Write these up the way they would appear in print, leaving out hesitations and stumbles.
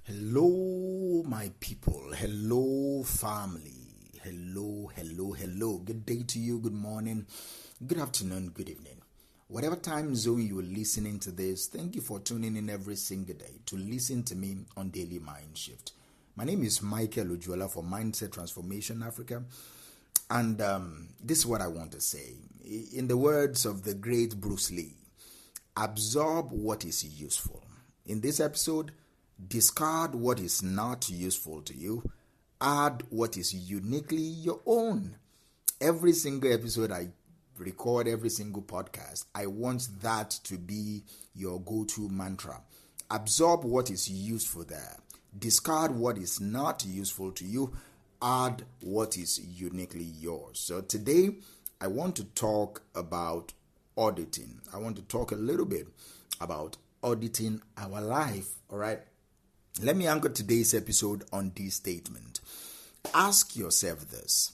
Hello, my people. Hello, family. Hello. Good day to you. Good morning. Good afternoon. Good evening. Whatever time zone you're listening to this, thank you for tuning in every single day to listen to me on Daily Mind Shift. My name is Michael Ujuola for Mindset Transformation Africa. And this is what I want to say. In the words of the great Bruce Lee, absorb what is useful. In this episode, discard what is not useful to you. Add what is uniquely your own. Every single episode I record, every single podcast, I want that to be your go-to mantra. Absorb what is useful there. Discard what is not useful to you. Add what is uniquely yours. So today, I want to talk about auditing. I want to talk a little bit about auditing our life, all right? Let me anchor today's episode on this statement. Ask yourself this.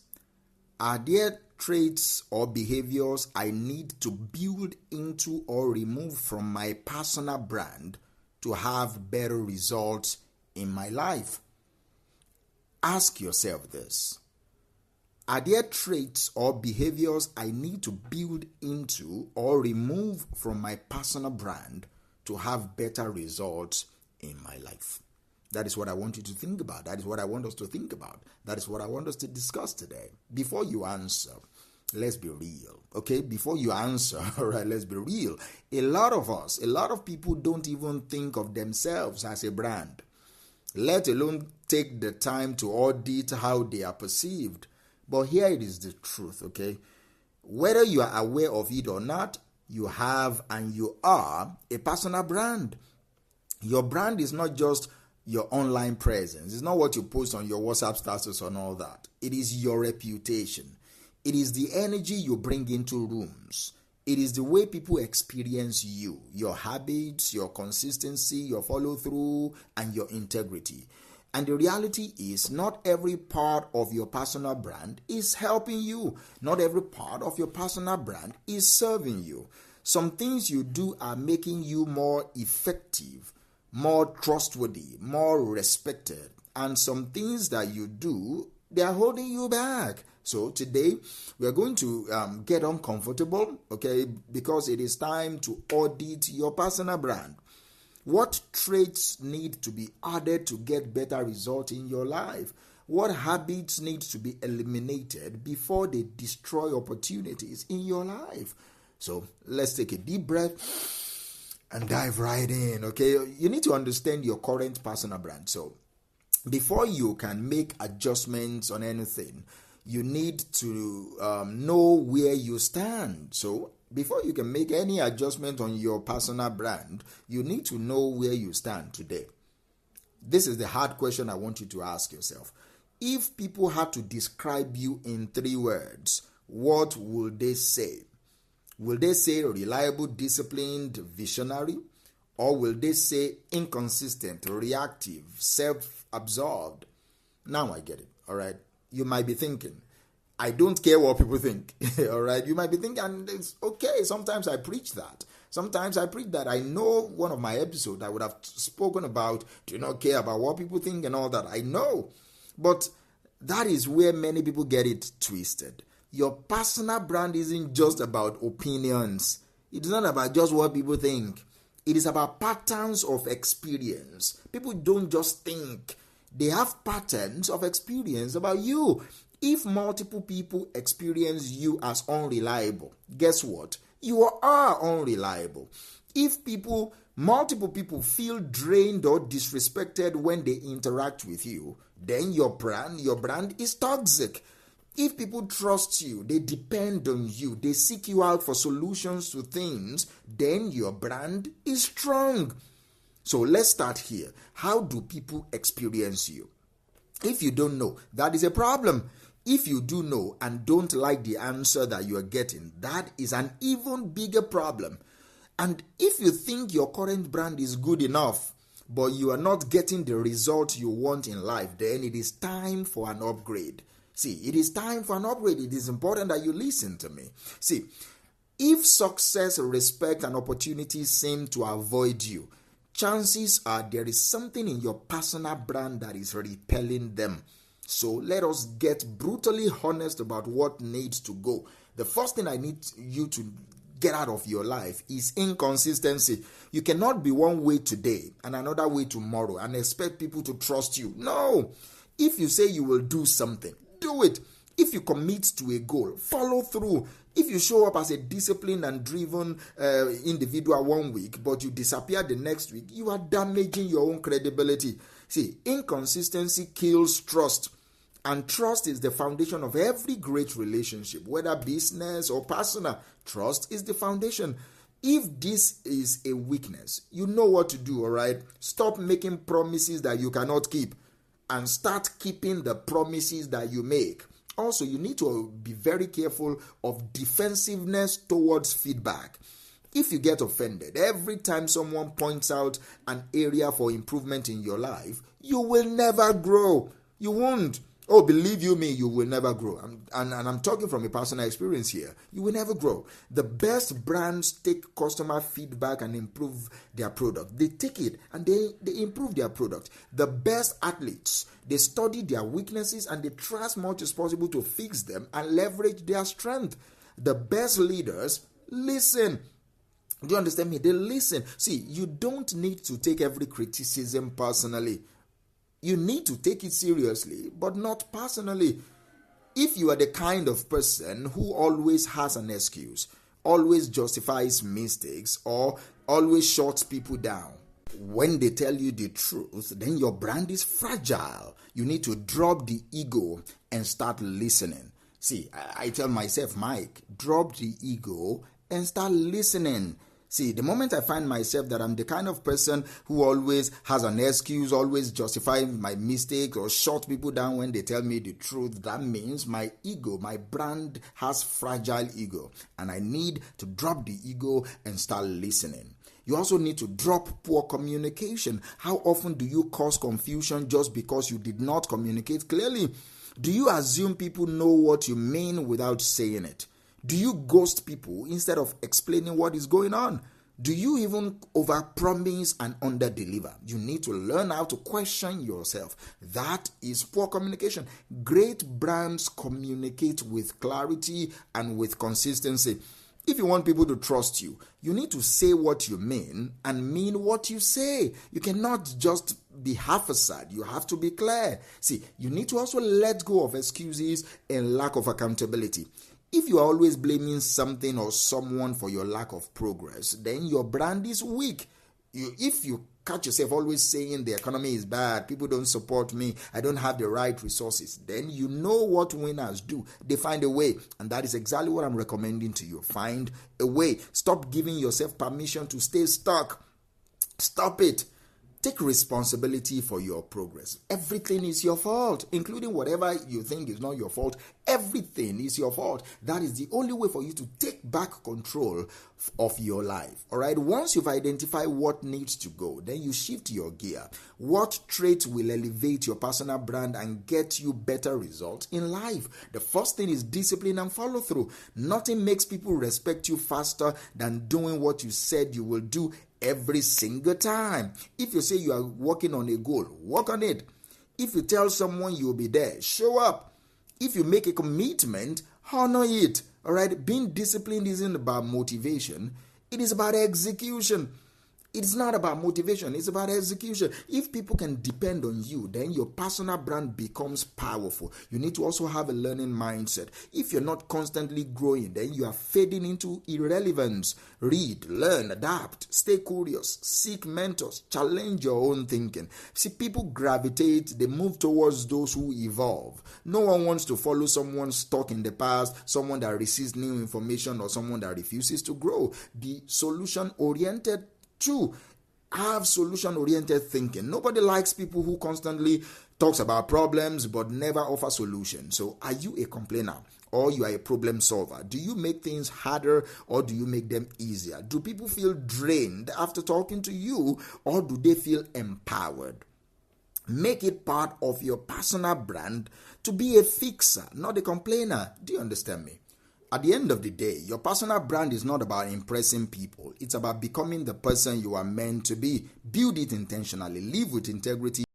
Are there traits or behaviors I need to build into or remove from my personal brand to have better results in my life? Ask yourself this. Are there traits or behaviors I need to build into or remove from my personal brand to have better results in my life? That is what I want you to think about. That is what I want us to think about. That is what I want us to discuss today. Before you answer, let's be real, okay? Before you answer, all right, let's be real. A lot of people don't even think of themselves as a brand, let alone take the time to audit how they are perceived. But here it is the truth, okay? Whether you are aware of it or not, you have and you are a personal brand. Your brand is not just your online presence. It's not what you post on your WhatsApp status and all that. It is your reputation. It is the energy you bring into rooms. It is the way people experience you, your habits, your consistency, your follow-through, and your integrity. And the reality is not every part of your personal brand is helping you. Not every part of your personal brand is serving you. Some things you do are making you more effective, more trustworthy, more respected. And some things that you do, they are holding you back. So today, we are going to get uncomfortable, okay, because it is time to audit your personal brand. What traits need to be added to get better results in your life? What habits need to be eliminated before they destroy opportunities in your life? So let's take a deep breath and dive right in, okay? You need to understand your current personal brand. So before you can make adjustments on anything, you need to know where you stand. So before you can make any adjustment on your personal brand, you need to know where you stand today. This is the hard question I want you to ask yourself. If people had to describe you in 3 words, what would they say? Will they say reliable, disciplined, visionary? Or will they say inconsistent, reactive, self-absorbed? Now I get it, all right? You might be thinking, I don't care what people think, all right? You might be thinking, and it's okay, sometimes I preach that. I know one of my episodes I would have spoken about, do not care about what people think and all that. I know. But that is where many people get it twisted. Your personal brand isn't just about opinions. It's not about just what people think. It is about patterns of experience. People don't just think. They have patterns of experience about you. If multiple people experience you as unreliable, guess what? You are unreliable. If multiple people feel drained or disrespected when they interact with you, then your brand is toxic. If people trust you, they depend on you, they seek you out for solutions to things, then your brand is strong. So let's start here. How do people experience you? If you don't know, that is a problem. If you do know and don't like the answer that you are getting, that is an even bigger problem. And if you think your current brand is good enough, but you are not getting the result you want in life, then it is time for an upgrade. See, it is time for an upgrade. It is important that you listen to me. See, if success, respect, and opportunities seem to avoid you, chances are there is something in your personal brand that is repelling them. So let us get brutally honest about what needs to go. The first thing I need you to get out of your life is inconsistency. You cannot be one way today and another way tomorrow and expect people to trust you. No. If you say you will do something, do it. If you commit to a goal, follow through. If you show up as a disciplined and driven individual one week, but you disappear the next week, you are damaging your own credibility. See, inconsistency kills trust. And trust is the foundation of every great relationship, whether business or personal. Trust is the foundation. If this is a weakness, you know what to do, all right? Stop making promises that you cannot keep and start keeping the promises that you make. Also, you need to be very careful of defensiveness towards feedback. If you get offended every time someone points out an area for improvement in your life, you will never grow. You won't. Oh, believe you me, you will never grow. And I'm talking from a personal experience here. You will never grow. The best brands take customer feedback and improve their product. They take it and they improve their product. The best athletes, they study their weaknesses and they try as much as possible to fix them and leverage their strength. The best leaders listen. Do you understand me? They listen. See, you don't need to take every criticism personally. You need to take it seriously, but not personally. If you are the kind of person who always has an excuse, always justifies mistakes, or always shuts people down when they tell you the truth, then your brand is fragile. You need to drop the ego and start listening. See, I tell myself, Mike, drop the ego and start listening. See, the moment I find myself that I'm the kind of person who always has an excuse, always justifying my mistakes or shut people down when they tell me the truth, that means my ego, my brand has fragile ego. And I need to drop the ego and start listening. You also need to drop poor communication. How often do you cause confusion just because you did not communicate clearly? Do you assume people know what you mean without saying it? Do you ghost people instead of explaining what is going on? Do you even overpromise and underdeliver? You need to learn how to question yourself. That is poor communication. Great brands communicate with clarity and with consistency. If you want people to trust you, you need to say what you mean and mean what you say. You cannot just be half-assed. You have to be clear. See, you need to also let go of excuses and lack of accountability. If you are always blaming something or someone for your lack of progress, then your brand is weak. If you catch yourself always saying the economy is bad, people don't support me, I don't have the right resources, then you know what winners do. They find a way. And that is exactly what I'm recommending to you. Find a way. Stop giving yourself permission to stay stuck. Stop it. Take responsibility for your progress. Everything is your fault, including whatever you think is not your fault. Everything is your fault. That is the only way for you to take back control of your life. All right. Once you've identified what needs to go, then you shift your gear. What traits will elevate your personal brand and get you better results in life? The first thing is discipline and follow through. Nothing makes people respect you faster than doing what you said you will do every single time. If you say you are working on a goal, work on it. If you tell someone you'll be there, show up. If you make a commitment, honor it. All right. Being disciplined isn't about motivation. It is about execution. It's not about motivation. It's about execution. If people can depend on you, then your personal brand becomes powerful. You need to also have a learning mindset. If you're not constantly growing, then you are fading into irrelevance. Read, learn, adapt, stay curious, seek mentors, challenge your own thinking. See, people gravitate, they move towards those who evolve. No one wants to follow someone stuck in the past, someone that receives new information, or someone that refuses to grow. Be solution-oriented. Two, have solution-oriented thinking. Nobody likes people who constantly talks about problems but never offer solutions. So are you a complainer or you are a problem solver? Do you make things harder or do you make them easier? Do people feel drained after talking to you or do they feel empowered? Make it part of your personal brand to be a fixer, not a complainer. Do you understand me? At the end of the day, your personal brand is not about impressing people. It's about becoming the person you are meant to be. Build it intentionally. Live with integrity.